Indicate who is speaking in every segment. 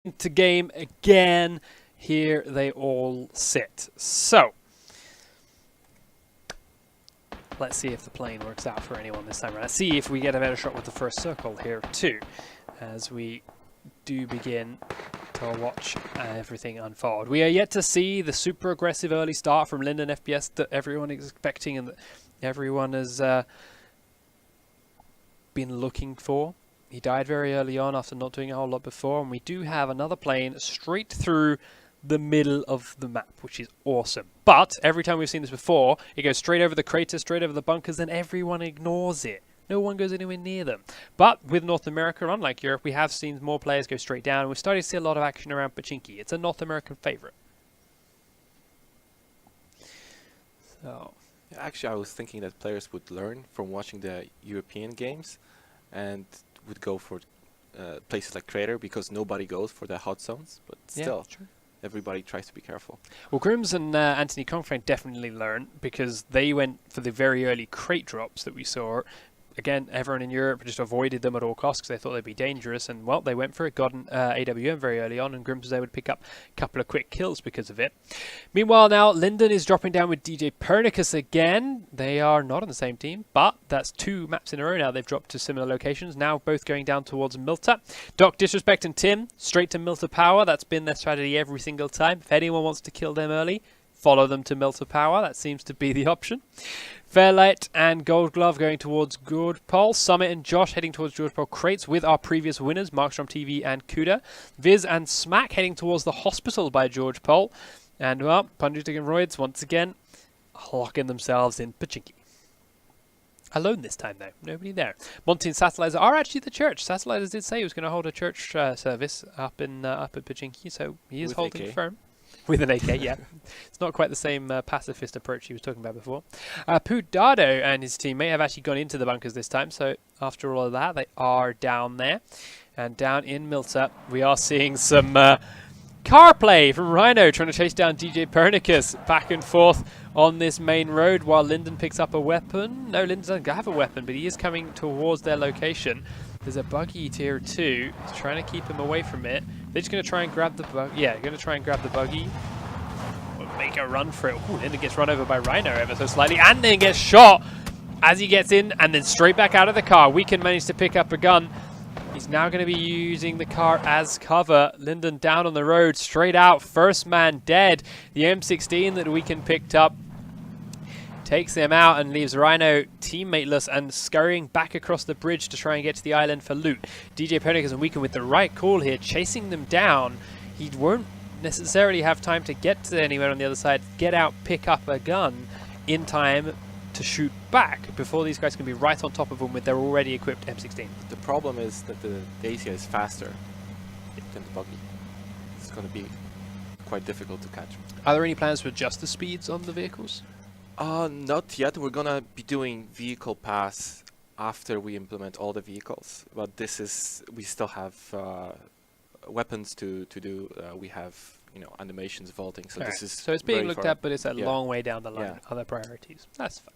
Speaker 1: into game again. Here they all sit. So, let's see if the plane works out for anyone this time around. Let's see if we get a better shot with the first circle here too, as we do begin to watch everything unfold. We are yet to see the super aggressive early start from Linden FPS that everyone is expecting and that everyone has been looking for. He died very early on after not doing a whole lot before, and we do have another plane straight through the middle of the map, which is awesome. But every time we've seen this before, it goes straight over the crater, straight over the bunkers, and everyone ignores it. No one goes anywhere near them. But with North America, unlike Europe, we have seen more players go straight down, and we're starting to see a lot of action around Pachinki. It's a North American favorite. So,
Speaker 2: actually, I was thinking that players would learn from watching the European games and would go for places like Crater because nobody goes for the hot zones. But still,
Speaker 1: true.
Speaker 2: Everybody tries to be careful.
Speaker 1: Well, Grims and Anthony Confront definitely learned because they went for the very early crate drops that we saw. Again, everyone in Europe just avoided them at all costs because they thought they'd be dangerous. And, well, they went for it, got an AWM very early on, and Grims was able to pick up a couple of quick kills because of it. Meanwhile, now, Linden is dropping down with DJ Pernicus again. They are not on the same team, but that's 2 maps in a row now. They've dropped to similar locations, now both going down towards Milta. Doc Disrespect and Tim, straight to Milta Power. That's been their strategy every single time. If anyone wants to kill them early, follow them to Milta Power. That seems to be the option. Fairlight and Gold Glove going towards George Pole. Summit and Josh heading towards George Pole crates with our previous winners, Markstrom TV and Kuda. Viz and Smack heading towards the hospital by George Pole. And, well, Punjik and Roids once again locking themselves in Pachinki. Alone this time, though. Nobody there. Monty and Satellites are actually the church. Satellites did say he was going to hold a church service up at Pachinki, so he is holding firm. With an AK, yeah. It's not quite the same pacifist approach he was talking about before. Pudado and his team may have actually gone into the bunkers this time, so after all of that, they are down there. And down in Milta, we are seeing some car play from Rhino trying to chase down DJ Pernicus back and forth on this main road while Linden picks up a weapon. No, Linden doesn't have a weapon, but he is coming towards their location. There's a buggy tier 2. He's trying to keep him away from it. They're just going to try and grab the buggy. Yeah, going to try and grab the buggy. Make a run for it. Ooh, Linden gets run over by Rhino ever so slightly and then gets shot as he gets in and then straight back out of the car. Weekend managed to pick up a gun. He's now going to be using the car as cover. Linden down on the road, straight out. First man dead. The M16 that Weekend picked up takes him out and leaves Rhino teammateless and scurrying back across the bridge to try and get to the island for loot. DJ Pernicus and Weekend with the right call here, chasing them down. He won't necessarily have time to get to anyone on the other side, get out, pick up a gun in time to shoot back before these guys can be right on top of them with their already equipped M16.
Speaker 2: The problem is that the Dacia is faster than the buggy. It's going to be quite difficult to catch.
Speaker 1: Are there any plans to adjust the speeds on the vehicles?
Speaker 2: Not yet. We're gonna be doing vehicle pass after we implement all the vehicles. But this is, we still have weapons to do. We have, animations vaulting. So this is
Speaker 1: so it's being looked at, but it's a long way down the line.
Speaker 2: Yeah.
Speaker 1: Other priorities. That's fine.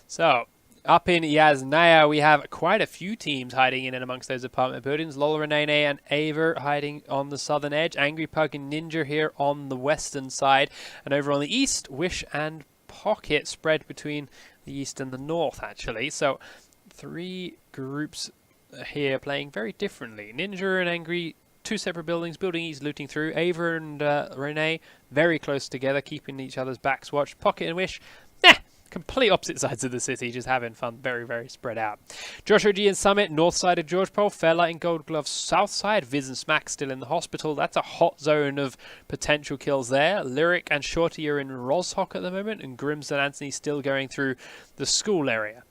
Speaker 1: So up in Yasnaya, we have quite a few teams hiding in and amongst those apartment buildings. Lola Renene and Aver hiding on the southern edge. Angry Pug and Ninja here on the western side. And over on the east, Wish and Pocket spread between the east and the north, actually. So 3 groups here playing very differently. Ninja and Angry, 2 separate buildings. Building East looting through. Ava and Renee very close together, keeping each other's backs watched. Pocket and Wish, complete opposite sides of the city, just having fun, very, very spread out. Joshua G and Summit, north side of George Pole. Fairlight and Gold Glove, south side. Viz and Smack still in the hospital. That's a hot zone of potential kills there. Lyric and Shorty are in Roshok at the moment, and Grims and Anthony still going through the school area.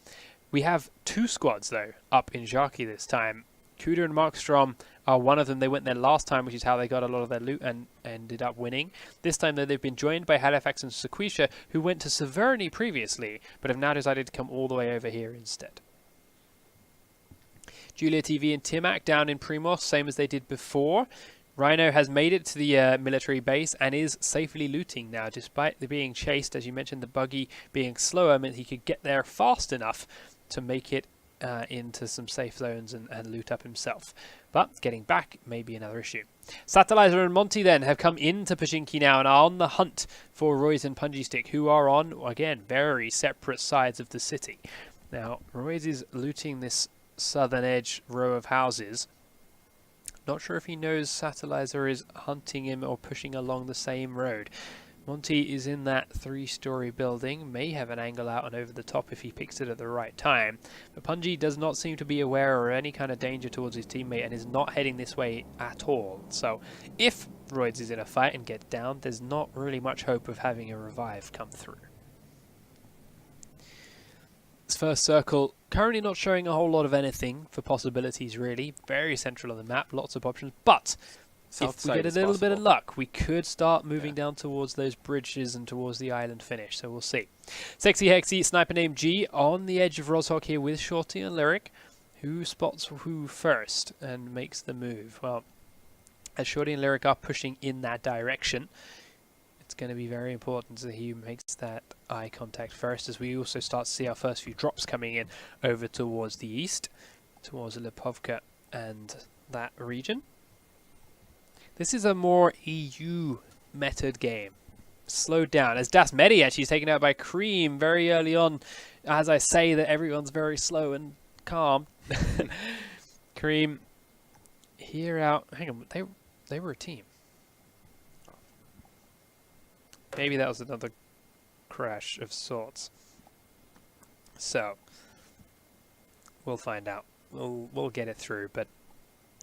Speaker 1: We have 2 squads, though, up in Jaki this time. Kuda and Markstrom are one of them. They went there last time, which is how they got a lot of their loot and ended up winning. This time, though, they've been joined by Halifax and Sequisha, who went to Severny previously, but have now decided to come all the way over here instead. Julia TV and Timac down in Primos, same as they did before. Rhino has made it to the military base and is safely looting now, despite being chased. As you mentioned, the buggy being slower meant he could get there fast enough to make it into some safe zones and loot up himself. But getting back may be another issue. Satellizer and Monty then have come into Pachinki now and are on the hunt for Royce and Punji Stick, who are on, again, very separate sides of the city. Now, Royce is looting this southern edge row of houses. Not sure if he knows Satellizer is hunting him or pushing along the same road. Monty is in that 3-story building, may have an angle out and over the top if he picks it at the right time. But Punji does not seem to be aware of any kind of danger towards his teammate and is not heading this way at all. So if Royds is in a fight and gets down, there's not really much hope of having a revive come through. This first circle currently not showing a whole lot of anything for possibilities really. Very central on the map, lots of options, but if we get a little bit of luck, we could start moving down towards those bridges and towards the island finish, so we'll see. Sexy Hexy, sniper named G, on the edge of Rozhok here with Shorty and Lyric. Who spots who first and makes the move? Well, as Shorty and Lyric are pushing in that direction, it's going to be very important that he makes that eye contact first, as we also start to see our first few drops coming in over towards the east, towards Lipovka and that region. This is a more EU method game. Slowed down. As Das Medi actually is taken out by Cream very early on. As I say that everyone's very slow and calm. Cream here out. Hang on, they were a team. Maybe that was another crash of sorts. So we'll find out. We'll get it through, but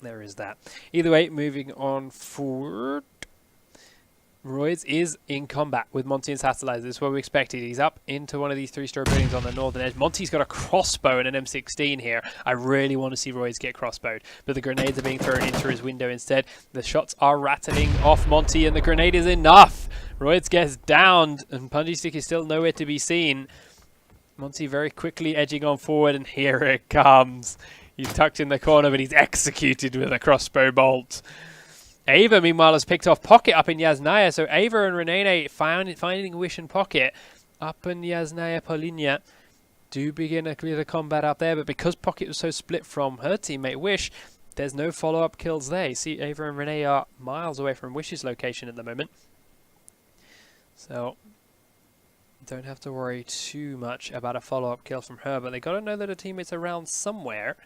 Speaker 1: there is that. Either way, moving on forward. Royds is in combat with Monty and Satellizer. This is what we expected. He's up into one of these 3-story buildings on the northern edge. Monty's got a crossbow and an M16 here. I really want to see Royds get crossbowed, but the grenades are being thrown into his window instead. The shots are rattling off Monty, and the grenade is enough. Royds gets downed, and Punji Stick is still nowhere to be seen. Monty very quickly edging on forward, and here it comes. He's tucked in the corner, but he's executed with a crossbow bolt. Ava, meanwhile, has picked off Pocket up in Yasnaya. So Ava and Renene finding Wish and Pocket up in Yasnaya Polinia do begin a clear combat up there. But because Pocket was so split from her teammate Wish, there's no follow-up kills there. You see, Ava and Renee are miles away from Wish's location at the moment. So don't have to worry too much about a follow-up kill from her. But they got to know that her teammate's around somewhere.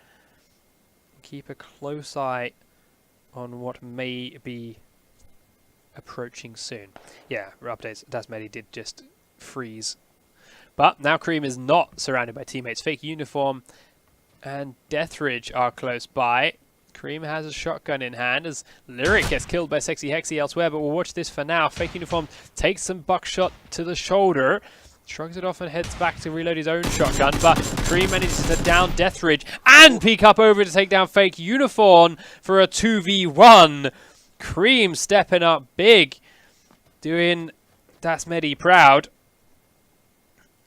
Speaker 1: Keep a close eye on what may be approaching soon. Yeah, updates. Dasmedi did just freeze. But now Cream is not surrounded by teammates. Fake Uniform and Deathridge are close by. Cream has a shotgun in hand as Lyric gets killed by Sexy Hexy elsewhere, but we'll watch this for now. Fake Uniform takes some buckshot to the shoulder, shrugs it off and heads back to reload his own shotgun, but Cream manages to down Deathridge and peek up over to take down Fake Uniform for a 2v1. Cream stepping up big, doing Dasmedi proud,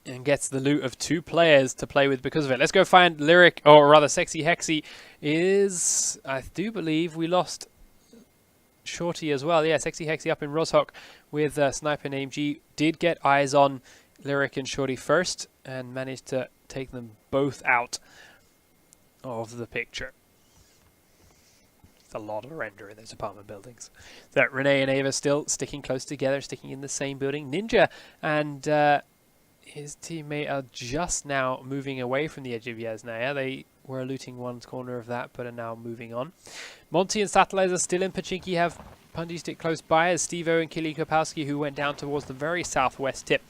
Speaker 1: and gets the loot of 2 players to play with because of it. Let's go find Lyric, or rather Sexy Hexy is, I do believe we lost Shorty as well. Yeah, Sexy Hexy up in Rozhok with sniper named G. Did get eyes on Lyric and Shorty first and managed to take them both out of the picture. It's a lot of render in those apartment buildings. So Renee and Ava still sticking close together, sticking in the same building. Ninja and his teammate are just now moving away from the edge of Yasnaya. They were looting one corner of that, but are now moving on. Monty and Satellizer still in Pachinki, have Punji Stick close by, as Steve-O and Kili Kopowski, who went down towards the very southwest tip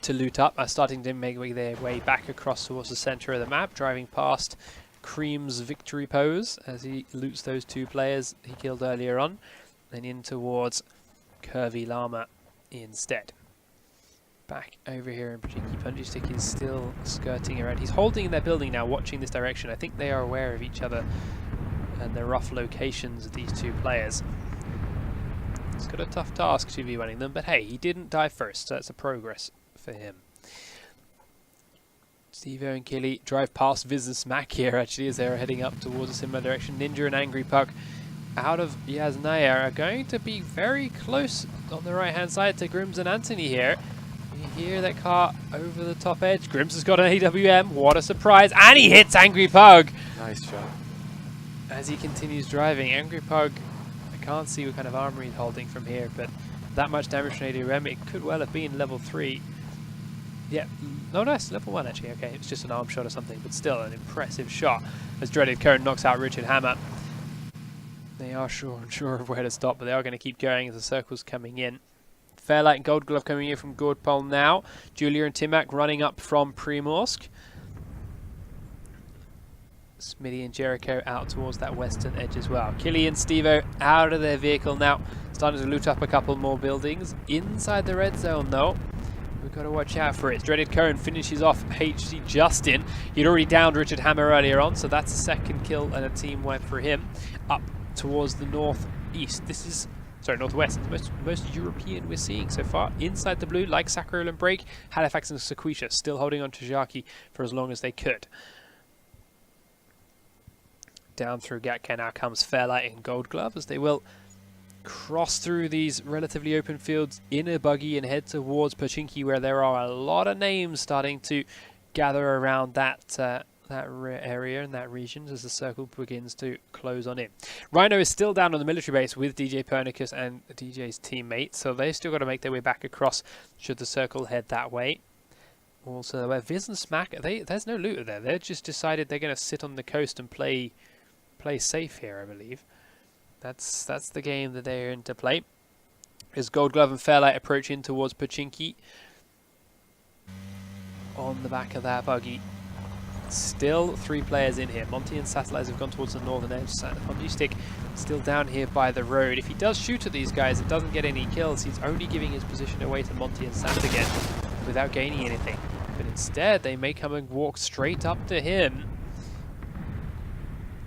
Speaker 1: to loot up, are starting to make their way back across towards the center of the map, driving past Cream's victory pose as he loots those 2 players he killed earlier on, and in towards Curvy Llama instead. Back over here in Pachinki, Punji Stick is still skirting around. He's holding in their building now, watching this direction. I think they are aware of each other and the rough locations of these 2 players. It's got a tough task to be running them, but hey, he didn't die first, so that's a progress for him. Steve-O and Killy drive past Viz and Smack here, actually, as they're heading up towards a similar direction. Ninja and Angry Puck out of Yasnaya are going to be very close on the right-hand side to Grims and Anthony here. hear that car over the top edge. Grims has got an AWM. What a surprise. And he hits Angry Pug.
Speaker 2: Nice shot.
Speaker 1: As he continues driving, Angry Pug, I can't see what kind of armor he's holding from here, but that much damage from AWM, it could well have been level 3. Yeah, no, nice, level 1 actually. Okay, it's just an arm shot or something, but still an impressive shot as Dreaded Cone knocks out Richard Hammer. They are unsure of where to stop, but they are going to keep going as the circle's coming in. Fairlight and Gold Glove coming in from Gordpol now. Julia and Timac running up from Primorsk. Smitty and Jericho out towards that western edge as well. Killy and Stevo out of their vehicle now, starting to loot up a couple more buildings. Inside the red zone though, we've got to watch out for it. Dreaded Cone finishes off HC Justin. He'd already downed Richard Hammer earlier on, so that's a second kill and a team wipe for him. Up towards the northeast. This is, sorry, northwest. The most European we're seeing so far. Inside the blue, like Sakharov and Break, Halifax and Sequisha still holding on to Jaki for as long as they could. Down through Gatka now comes Fairlight and Gold Glove as they will cross through these relatively open fields in a buggy and head towards Pachinki, where there are a lot of names starting to gather around that area and that region as the circle begins to close on in. Rhino is still down on the military base with DJ Pernicus and DJ's teammate, so they've still got to make their way back across should the circle head that way. Also, where Viz and Smack, there's no looter there. They've just decided they're going to sit on the coast and play safe here, I believe. That's the game that they're in to play. As Gold Glove and Fairlight approach in towards Pachinki on the back of that buggy. Still 3 players in here. Monty and Satellites have gone towards the northern edge. Pondy Stick still down here by the road. If he does shoot at these guys and doesn't get any kills, he's only giving his position away to Monty and Sat again without gaining anything. But instead, they may come and walk straight up to him.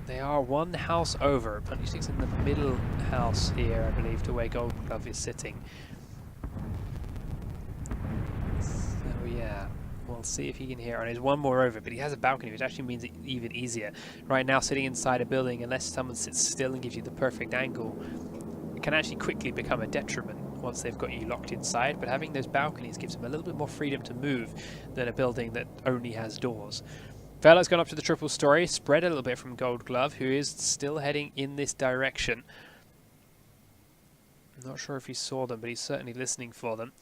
Speaker 1: They are one house over. Pondy Stick's in the middle house here, I believe, to where Gold Glove is sitting. So yeah. We'll see if he can hear. And there's one more over, but he has a balcony, which actually means it even easier. Right now, sitting inside a building, unless someone sits still and gives you the perfect angle, it can actually quickly become a detriment once they've got you locked inside. But having those balconies gives them a little bit more freedom to move than a building that only has doors. Fairlight's gone up to the triple story, spread a little bit from Gold Glove, who is still heading in this direction. I'm not sure if he saw them, but he's certainly listening for them.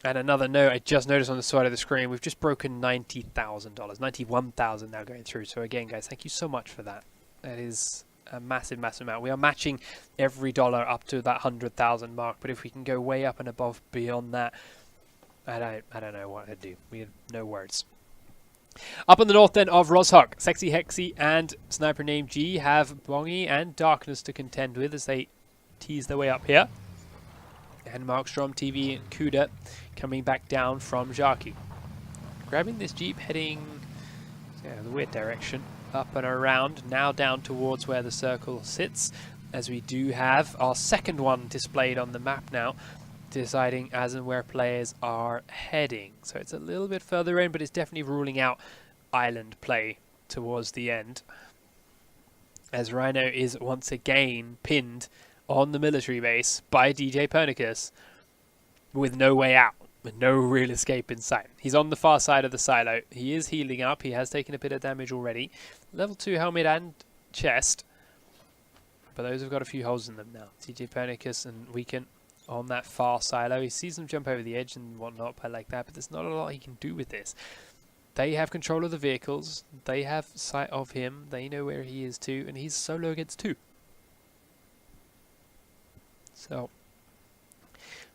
Speaker 1: And another note I just noticed on the side of the screen, we've just broken $90,000, $91,000 now going through. So again, guys, thank you so much for that. That is a massive, massive amount. We are matching every dollar up to that 100,000 mark. But if we can go way up and above beyond that, I don't know what I'd do. We have no words. Up in the north then of Rozhok, Sexy Hexy and Sniper Name G have Bongi and Darkness to contend with as they tease their way up here. And Markstrom, TV and Kuda coming back down from Jaki. Grabbing this Jeep, heading the weird direction, up and around, now down towards where the circle sits, as we do have our second one displayed on the map now, deciding as and where players are heading. So it's a little bit further in, but it's definitely ruling out island play towards the end. As Rhino is once again pinned on the military base by DJ Pernicus with no way out, with no real escape in sight. He's on the far side of the silo. He is healing up. He has taken a bit of damage already. Level 2 helmet and chest, but those have got a few holes in them now. DJ Pernicus and Weekend on that far silo. He sees them jump over the edge and whatnot by like that, but there's not a lot he can do with this. They have control of the vehicles. They have sight of him. They know where he is too, and he's solo against 2. So,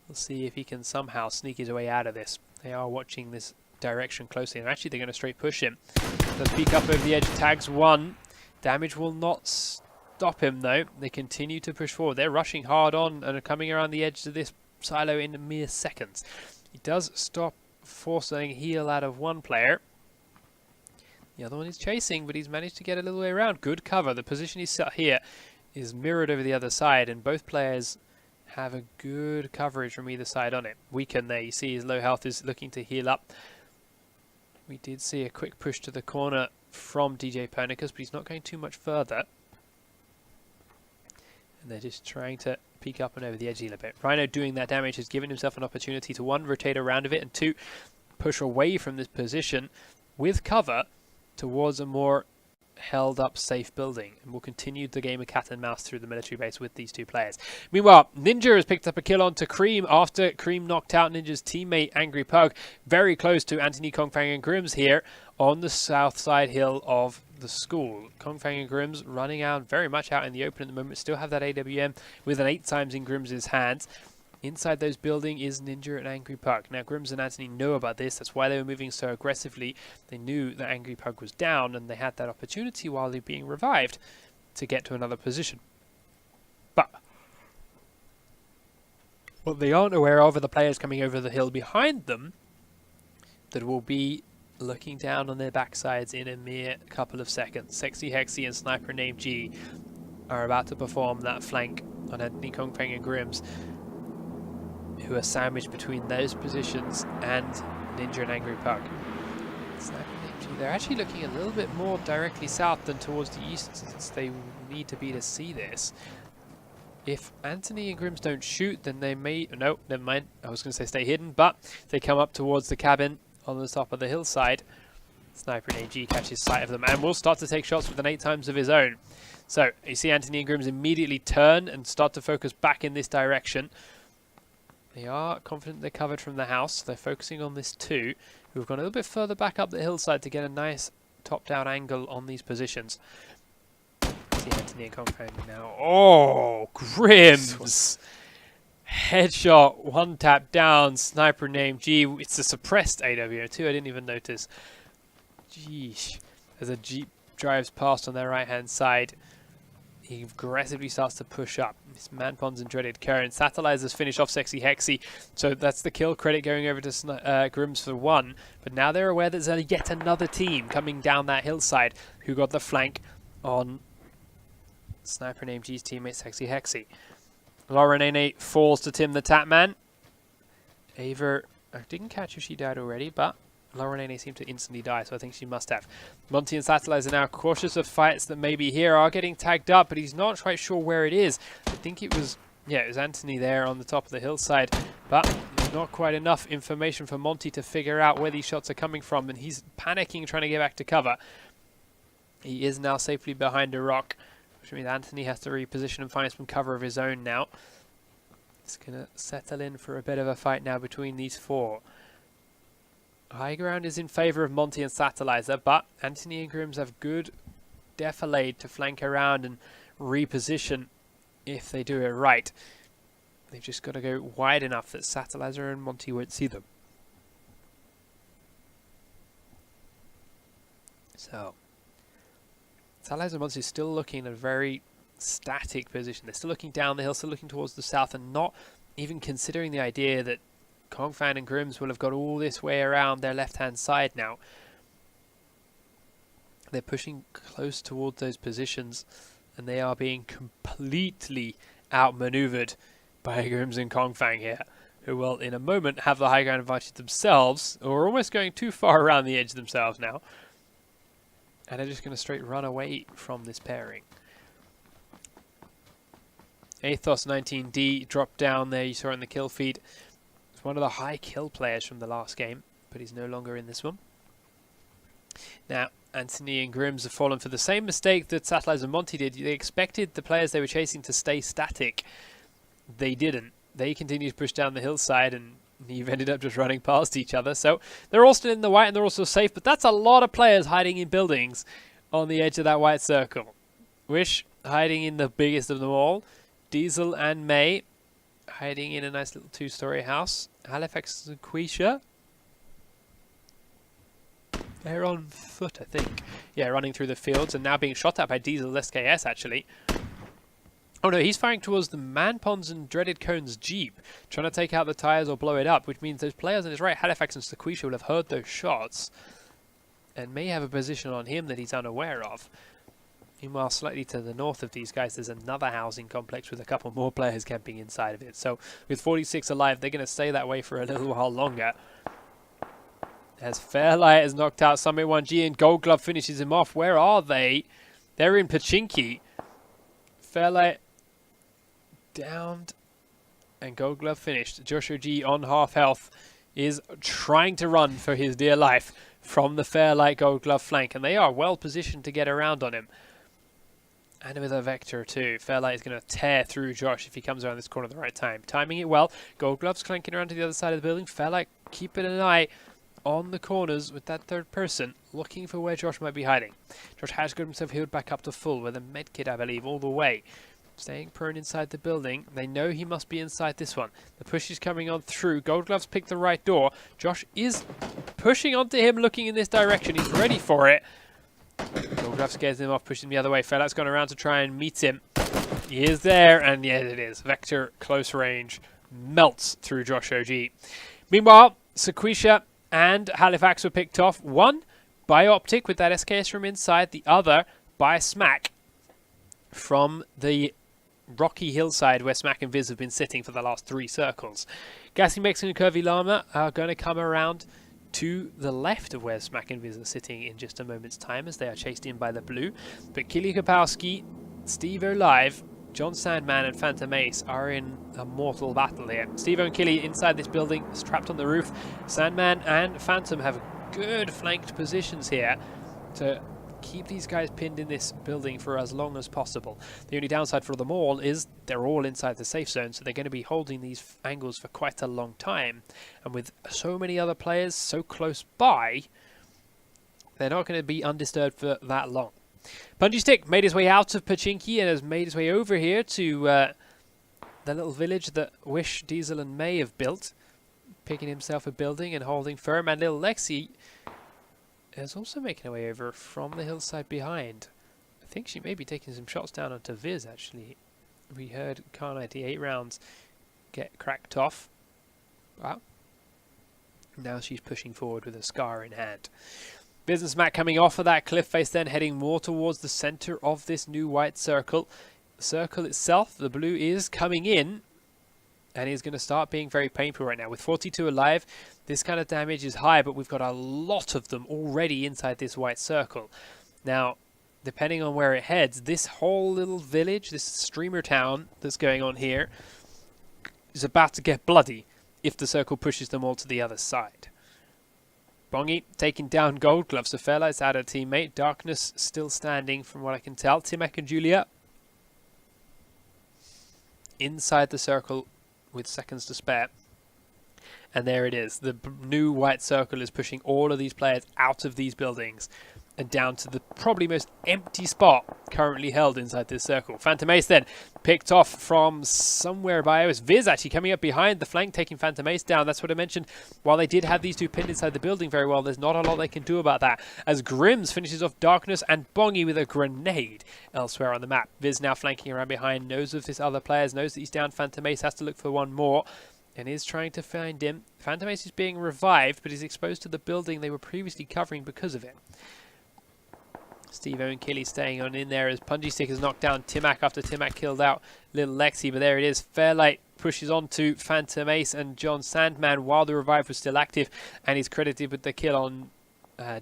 Speaker 1: we'll see if he can somehow sneak his way out of this. They are watching this direction closely, and actually they're going to straight push him. The peek up over the edge, tags 1. Damage will not stop him though. They continue to push forward. They're rushing hard on and are coming around the edge of this silo in mere seconds. He does stop forcing a heal out of one player. The other one is chasing, but he's managed to get a little way around. Good cover. The position he's set here is mirrored over the other side, and both players have a good coverage from either side on it. Weekend there, you see his low health is looking to heal up. We did see a quick push to the corner from DJ Pernicus, but he's not going too much further. And they're just trying to peek up and over the edge a little bit. Rhino doing that damage has given himself an opportunity to, 1, rotate around of it, and 2, push away from this position with cover towards a more held up safe building, and will continue the game of cat and mouse through the military base with these 2 players. Meanwhile, Ninja has picked up a kill onto Cream after Cream knocked out Ninja's teammate Angry Pug, very close to Anthony Kongfang and Grims here on the south side hill of the school. Kongfang and Grims running out very much out in the open at the moment, still have that AWM with an 8 times in Grims' hands. Inside those building is Ninja and Angry Pug. Now, Grims and Anthony know about this. That's why they were moving so aggressively. They knew that Angry Pug was down, and they had that opportunity while they're being revived to get to another position. But what they aren't aware of are the players coming over the hill behind them that will be looking down on their backsides in a mere couple of seconds. Sexy Hexy and Sniper named G are about to perform that flank on Anthony Kongfang and Grims, who are sandwiched between those positions and Ninja and Angry Pug. They're actually looking a little bit more directly south than towards the east, since they need to be to see this. If Anthony and Grims don't shoot, then they may... No, never mind. I was going to say stay hidden, but they come up towards the cabin on the top of the hillside. Sniper and AG catches sight of them and will start to take shots with an 8 times of his own. So, you see Anthony and Grims immediately turn and start to focus back in this direction. They are confident they're covered from the house. They're focusing on this 2, who've gone a little bit further back up the hillside to get a nice top-down angle on these positions. See Anthony and Kongfang now. Oh, Grims! Headshot, 1 tap down, Sniper named G. It's a suppressed AWO too, I didn't even notice. Jeesh. As a Jeep drives past on their right-hand side, he aggressively starts to push up. This Manpons and Dreaded Current. Satellites finish off Sexy Hexy, so that's the kill credit going over to Grims for 1. But now they're aware that there's yet another team coming down that hillside who got the flank on Sniper named G's teammate Sexy Hexy. Lauren Nene falls to Tim the Tapman. Aver, I didn't catch if she died already, but Lauren Nene seemed to instantly die, so I think she must have. Monty and Satellites are now cautious of fights that may be here, are getting tagged up, but he's not quite sure where it is. I think it was, yeah, it was Anthony there on the top of the hillside, but there's not quite enough information for Monty to figure out where these shots are coming from, and he's panicking, trying to get back to cover. He is now safely behind a rock, which means Anthony has to reposition and find some cover of his own now. It's going to settle in for a bit of a fight now between these 4. High ground is in favour of Monty and Satellizer, but Anthony and Grims have good defilade to flank around and reposition if they do it right. They've just got to go wide enough that Satellizer and Monty won't see them. So, Satellizer and Monty is still looking at a very static position. They're still looking down the hill, still looking towards the south, and not even considering the idea that Kongfang and Grims will have got all this way around their left-hand side now. They're pushing close towards those positions, and they are being completely outmaneuvered by Grims and Kongfang here, who will in a moment have the high ground advantage themselves, or are almost going too far around the edge themselves now, and they're just going to straight run away from this pairing. Athos 19D dropped down there, you saw in the kill feed. It's one of the high kill players from the last game, but he's no longer in this one. Now, Anthony and Grims have fallen for the same mistake that Satellites and Monty did. They expected the players they were chasing to stay static. They didn't. They continued to push down the hillside, and you've ended up just running past each other. So they're all still in the white and they're also safe, but that's a lot of players hiding in buildings on the edge of that white circle. Wish hiding in the biggest of them all. Diesel and May hiding in a nice little 2-story house. Halifax and Quisha. They're on foot, I think. Yeah, running through the fields and now being shot at by Diesel SKS, actually. Oh no, he's firing towards the Manpons and Dreaded Cone's Jeep, trying to take out the tyres or blow it up, which means those players on his right, Halifax and Sequisha, will have heard those shots and may have a position on him that he's unaware of. Meanwhile, slightly to the north of these guys, there's another housing complex with a couple more players camping inside of it. So with 46 alive, they're going to stay that way for a little while longer. As Fairlight has knocked out Summit 1G and Gold Glove finishes him off. Where are they? They're in Pachinki. Fairlight downed and Gold Glove finished. Joshua G on half health is trying to run for his dear life from the Fairlight Gold Glove flank, and they are well positioned to get around on him. And with a Vector too. Fairlight is going to tear through Josh if he comes around this corner at the right time. Timing it well. Gold Glove's clanking around to the other side of the building. Fairlight keeping an eye on the corners with that third person, looking for where Josh might be hiding. Josh has got himself healed back up to full with a medkit, I believe, all the way. Staying prone inside the building. They know he must be inside this one. The push is coming on through. Gold Glove's picked the right door. Josh is pushing onto him, looking in this direction. He's ready for it. Gold Glove scares him off, pushes him the other way. Fairlight's gone around to try and meet him. He is there, and yes, it is. Vector, close range, melts through Josh OG. Meanwhile, Sequisha and Halifax were picked off. One by Optic with that SKS from inside. The other by Smack from the rocky hillside where Smack and Viz have been sitting for the last 3 circles. Gassy Mexican and Curvy Llama are going to come around to the left of where Smack and Viz are sitting in just a moment's time as they are chased in by the blue. But Kili Kapowski, Steve Olive, John Sandman and Phantom Ace are in a mortal battle here. Steve and Kili inside this building is trapped on the roof. Sandman and Phantom have good flanked positions here to keep these guys pinned in this building for as long as possible. The only downside for them all is they're all inside the safe zone, so they're going to be holding these angles for quite a long time. And with so many other players so close by, they're not going to be undisturbed for that long. Punji Stick made his way out of Pachinki and has made his way over here to the little village that Wish, Diesel and May have built, picking himself a building and holding firm. And little Lexi is also making her way over from the hillside behind. I think she may be taking some shots down onto Viz, actually. We heard Car 98 rounds get cracked off. Wow. Now she's pushing forward with a scar in hand. Viz and Smack coming off of that cliff face, then heading more towards the center of this new white circle. The circle itself, the blue, is coming in and is going to start being very painful right now. With 42 alive, this kind of damage is high, but we've got a lot of them already inside this white circle. Now, depending on where it heads, this whole little village, this streamer town that's going on here, is about to get bloody if the circle pushes them all to the other side. Bongi taking down Gold Glove, so Fairlight's out a teammate. Darkness still standing from what I can tell. Timek and Julia inside the circle with seconds to spare. And there it is. The new white circle is pushing all of these players out of these buildings and down to the probably most empty spot currently held inside this circle. Phantom Ace then picked off from somewhere by it was Viz actually coming up behind the flank, taking Phantom Ace down. That's what I mentioned. While they did have these two pinned inside the building very well, there's not a lot they can do about that. As Grims finishes off Darkness and Bongi with a grenade elsewhere on the map. Viz now flanking around behind, knows of this other players, knows that he's down. Phantom Ace has to look for one more and is trying to find him. Phantom Ace is being revived, but is exposed to the building they were previously covering because of it. Steve-O and Killy staying on in there as Punji Stick has knocked down Timac after Timac killed out little Lexi, but there it is. Fairlight pushes on to Phantom Ace and John Sandman while the revive was still active, and he's credited with the kill on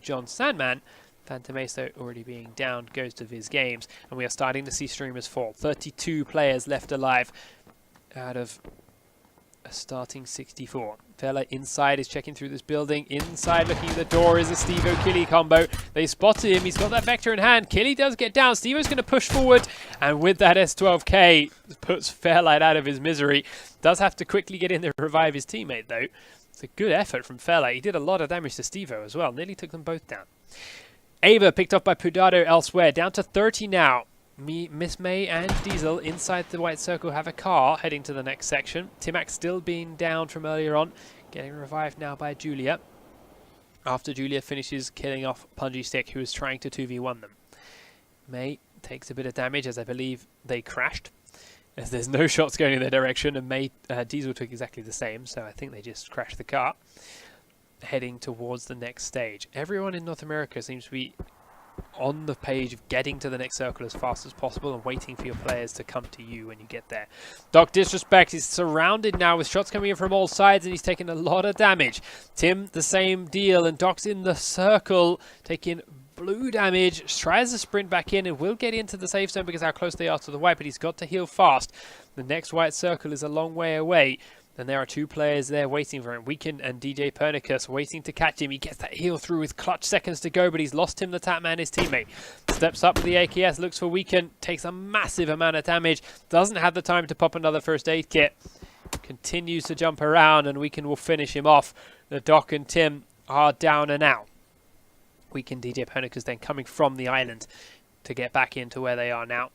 Speaker 1: John Sandman. Phantom Ace, though, already being down, goes to Viz Games, and we are starting to see streamers fall. 32 players left alive out of a starting 64. Fairlight inside is checking through this building. Inside looking at the door is a Steve-O Killy combo. They spotted him. He's got that Vector in hand. Killy does get down. Steve-O's going to push forward. And with that S12K, puts Fairlight out of his misery. Does have to quickly get in there to revive his teammate, though. It's a good effort from Fairlight. He did a lot of damage to Steve-O as well. Nearly took them both down. Ava picked off by Pudado elsewhere. Down to 30 now. Miss May and Diesel inside the white circle have a car heading to the next section. Timac still being down from earlier on, getting revived now by Julia. After Julia finishes killing off Punji Stick, who is trying to 2v1 them. May takes a bit of damage as I believe they crashed, as there's no shots going in their direction, and May Diesel took exactly the same, so I think they just crashed the car. Heading towards the next stage. Everyone in North America seems to be on the page of getting to the next circle as fast as possible and waiting for your players to come to you when you get there. Doc Disrespect is surrounded now with shots coming in from all sides and he's taking a lot of damage. Tim, the same deal, and Doc's in the circle, taking blue damage, tries to sprint back in and will get into the safe zone because how close they are to the white, but he's got to heal fast. The next white circle is a long way away, and there are two players there waiting for him. Weekend and DJ Pernicus waiting to catch him. He gets that heal through with clutch seconds to go, but he's lost him, the Tapman, his teammate. Steps up with the AKS, looks for Weekend, takes a massive amount of damage, doesn't have the time to pop another first aid kit. Continues to jump around, and Weekend will finish him off. The Doc and Tim are down and out. Weekend DJ Pernicus then coming from the island to get back into where they are now.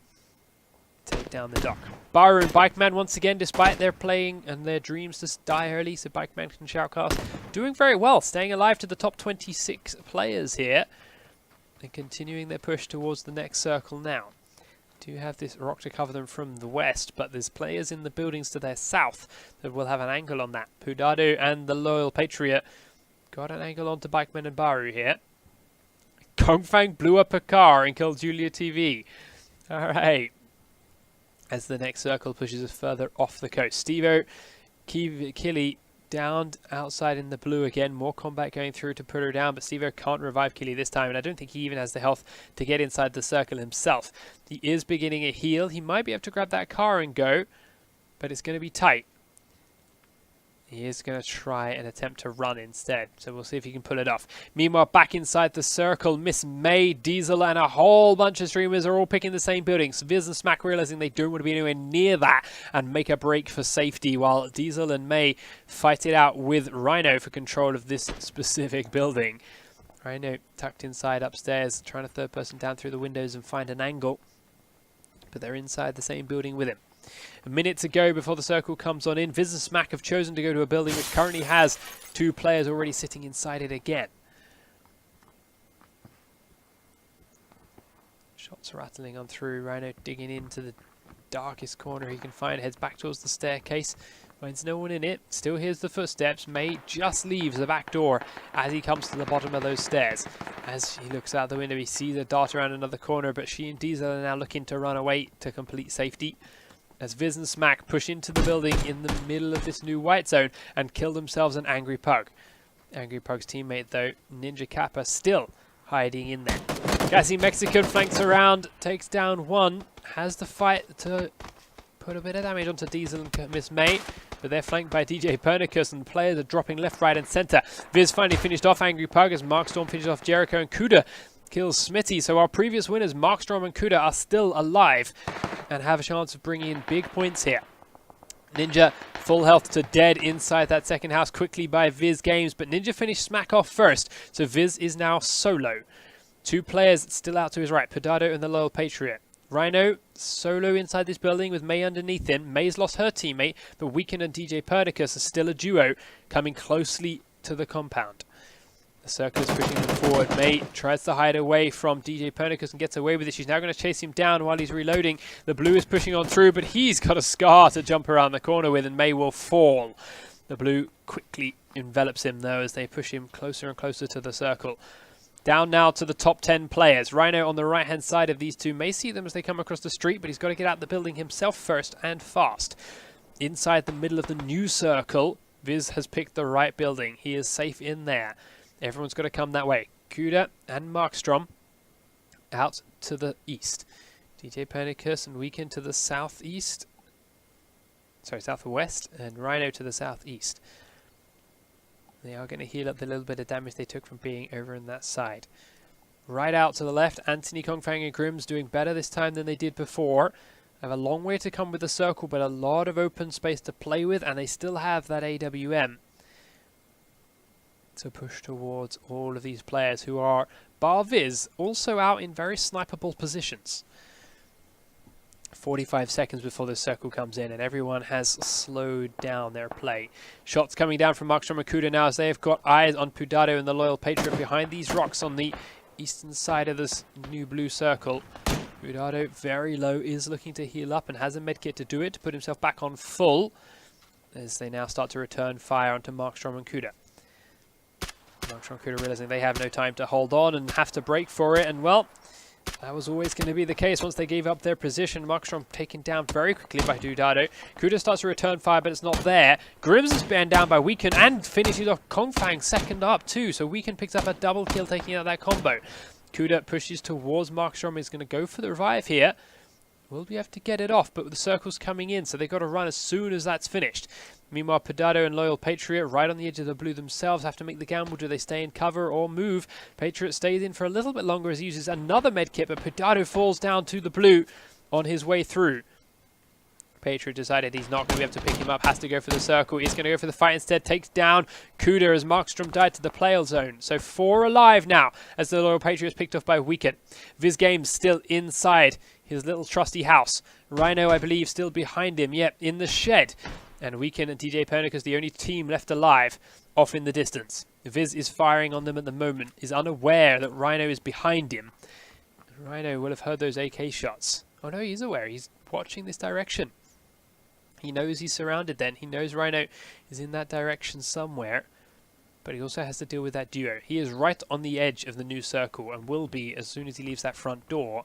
Speaker 1: Take down the Doc. Baru and Bikeman once again, despite their playing and their dreams to die early, so Bikeman can shoutcast. Doing very well, staying alive to the top 26 players here. And continuing their push towards the next circle now. Do have this rock to cover them from the west, but there's players in the buildings to their south that will have an angle on that. Pudado and the Loyal Patriot got an angle onto Bikeman and Baru here. Kongfang blew up a car and killed Julia TV. Alright. As the next circle pushes us further off the coast. Stevo, Killy down outside in the blue again. More combat going through to put her down, but Stevo can't revive Killy this time, and I don't think he even has the health to get inside the circle himself. He is beginning a heal. He might be able to grab that car and go, but it's going to be tight. He is going to try and attempt to run instead, so we'll see if he can pull it off. Meanwhile, back inside the circle, Miss May, Diesel, and a whole bunch of streamers are all picking the same buildings. Viz and Smack realizing they don't want to be anywhere near that and make a break for safety, while Diesel and May fight it out with Rhino for control of this specific building. Rhino tucked inside upstairs, trying to third person down through the windows and find an angle, but they're inside the same building with him. A minute to go before the circle comes on in. Viz and Smack have chosen to go to a building which currently has two players already sitting inside it again. Shots rattling on through. Rhino digging into the darkest corner he can find. Heads back towards the staircase. Finds no one in it. Still hears the footsteps. May just leaves the back door as he comes to the bottom of those stairs. As he looks out the window, he sees a dart around another corner, but she and Diesel are now looking to run away to complete safety. As Viz and Smack push into the building in the middle of this new white zone and kill themselves an Angry Pug. Angry Pug's teammate, though, Ninja Kappa, still hiding in there. Gassy Mexican flanks around, takes down one, has the fight to put a bit of damage onto Diesel and Miss May, but they're flanked by DJ Pernicus and the players are dropping left, right and centre. Viz finally finished off Angry Pug as Markstorm finished off Jericho, and Kuda kills Smitty. So our previous winners, Markstrom and Kuda, are still alive and have a chance of bringing in big points here. Ninja full health to dead inside that second house quickly by Viz Games, but Ninja finished Smack off first, so Viz is now solo. Two players still out to his right, Pedado and the Loyal Patriot. Rhino solo inside this building with May underneath him. May's lost her teammate, but Weekend and DJ Pernicus are still a duo coming closely to the compound. The circle is pushing them forward. May tries to hide away from DJ Pernicus and gets away with it. She's now going to chase him down while he's reloading. The blue is pushing on through, but he's got a scar to jump around the corner with, and May will fall. The blue quickly envelops him, though, as they push him closer and closer to the circle. Down now to the top 10 players. Rhino on the right-hand side of these two may see them as they come across the street, but he's got to get out the building himself first and fast. Inside the middle of the new circle, Viz has picked the right building. He is safe in there. Everyone's got to come that way. Kuda and Markstrom out to the east. DJ Pernicus and Weekend to the southeast. Sorry, southwest. And Rhino to the southeast. They are going to heal up the little bit of damage they took from being over on that side. Right out to the left, Anthony, Kongfang and Grimm's doing better this time than they did before. Have a long way to come with the circle, but a lot of open space to play with, and they still have that AWM to push towards all of these players who are, bar Viz, also out in very snipeable positions. 45 seconds before the circle comes in, and everyone has slowed down their play. Shots coming down from Markstrom and Kuda now as they have got eyes on Pudado and the Loyal Patriot behind these rocks on the eastern side of this new blue circle. Pudado, very low, is looking to heal up and has a medkit to do it, to put himself back on full, as they now start to return fire onto Markstrom and Kuda. Markstrom and Kuda realizing they have no time to hold on and have to break for it, and well, that was always going to be the case once they gave up their position. Markstrom taken down very quickly by Dudado. Kuda starts to return fire, but it's not there. Grims is banned down by Weekend and finishes off Kongfang second up too, so Weekend picks up a double kill taking out that combo. Kuda pushes towards Markstrom, is going to go for the revive here. Will we have to get it off? But the circle's coming in, so they've got to run as soon as that's finished. Meanwhile, Pedado and Loyal Patriot, right on the edge of the blue themselves, have to make the gamble. Do they stay in cover or move? Patriot stays in for a little bit longer as he uses another medkit, but Pedado falls down to the blue on his way through. Patriot decided he's not going to be able to pick him up, has to go for the circle. He's going to go for the fight instead, takes down Kuda as Markstrom died to the player zone. So 4 alive now as the Loyal Patriot is picked off by Weekend. Viz Games still inside his little trusty house. Rhino, I believe, still behind him, yep, in the shed. And Weekend and DJ Pernicus, the only team left alive, off in the distance. Viz is firing on them at the moment, is unaware that Rhino is behind him. Rhino will have heard those AK shots. Oh no, he's aware, he's watching this direction. He knows he's surrounded then. He knows Rhino is in that direction somewhere. But he also has to deal with that duo. He is right on the edge of the new circle and will be as soon as he leaves that front door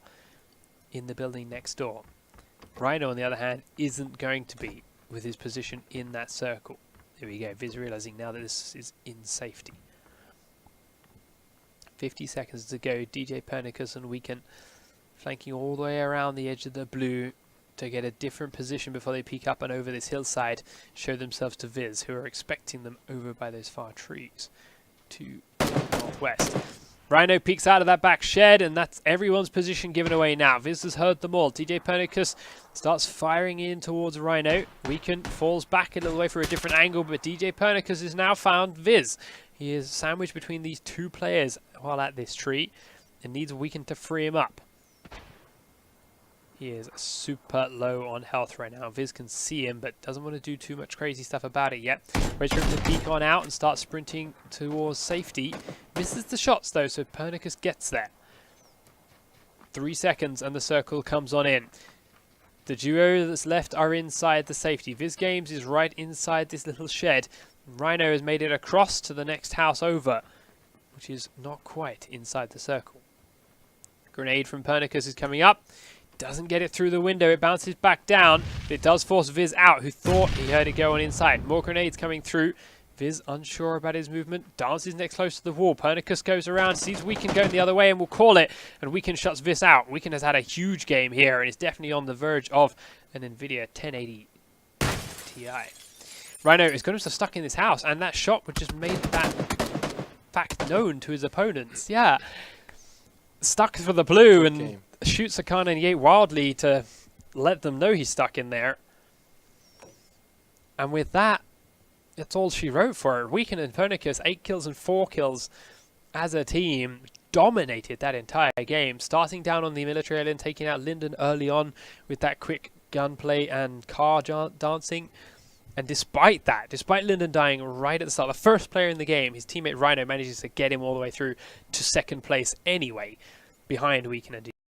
Speaker 1: in the building next door. Rhino, on the other hand, isn't going to be with his position in that circle. There we go. Viz realizing now that this is in safety. 50 seconds to go. DJ Pernicus and Weekend flanking all the way around the edge of the blue to get a different position before they peek up and over this hillside, show themselves to Viz, who are expecting them over by those far trees to northwest. Rhino peeks out of that back shed, and that's everyone's position given away now. Viz has heard them all. DJ Pernicus starts firing in towards Rhino. Weekend falls back a little way for a different angle, but DJ Pernicus has now found Viz. He is sandwiched between these two players while at this tree and needs Weekend to free him up. He is super low on health right now. Viz can see him, but doesn't want to do too much crazy stuff about it yet. Ready to peek on out and start sprinting towards safety. Misses the shots though, so Pernicus gets there. 3 seconds and the circle comes on in. The duo that's left are inside the safety. Viz Games is right inside this little shed. Rhino has made it across to the next house over, which is not quite inside the circle. Grenade from Pernicus is coming up. Doesn't get it through the window. It bounces back down, but it does force Viz out, who thought he heard it go on inside. More grenades coming through. Viz unsure about his movement. Dances next close to the wall. Pernicus goes around, sees Weekend going the other way and will call it. And Weekend shuts Viz out. Weekend has had a huge game here and is definitely on the verge of an NVIDIA 1080 Ti. Rhino is going to be stuck in this house, and that shot would just made that fact known to his opponents. Yeah. Stuck for the blue and shoots a Kar 98 wildly to let them know he's stuck in there. And with that, that's all she wrote for her. Weekend and Pernicus, 8 kills and 4 kills as a team, dominated that entire game. Starting down on the military island, taking out Linden early on with that quick gunplay and car dancing. And despite that, despite Linden dying right at the start, the first player in the game, his teammate Rhino manages to get him all the way through to second place anyway, behind Weekend and